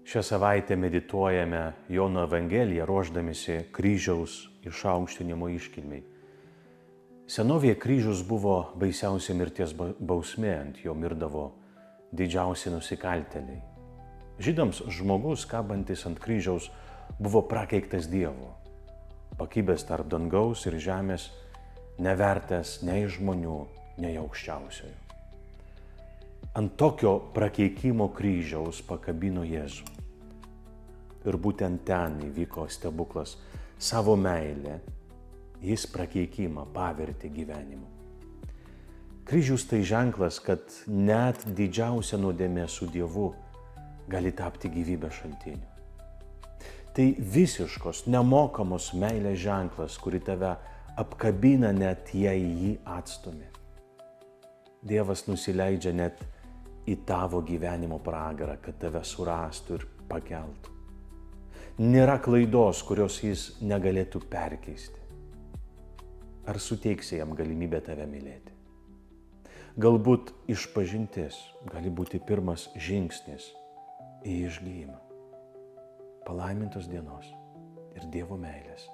Šią savaitę medituojame Jono Evangeliją ruošdamisi kryžiaus išaukštinimo iškilmei. Senovėje kryžius buvo baisiausia mirties bausmė, ant jo mirdavo didžiausi nusikaltėliai. Žydams žmogus, kabantis ant kryžiaus, buvo prakeiktas Dievo, pakibęs tarp dangaus ir žemės, nevertęs nei žmonių, nei aukščiausiojo. Ant tokio prakeikimo kryžiaus pakabino Jėzų. Ir būtent ten įvyko stebuklas. Savo meilę jis prakeikimą pavertė gyvenimu. Kryžius tai ženklas, kad net didžiausia nuodėmė su Dievu gali tapti gyvybės šaltiniu. Tai visiškos, nemokamos meilės ženklas, kuri tave apkabina net jei jį atstumi. Dievas nusileidžia net į tavo gyvenimo pragarą, kad tave surastų ir pakeltų. Nėra klaidos, kurios jis negalėtų perkeisti. Ar suteiksi jam galimybę tave mylėti? Galbūt išpažintis gali būti pirmas žingsnis į išgijimą. Palaimintos dienos ir Dievo meilės.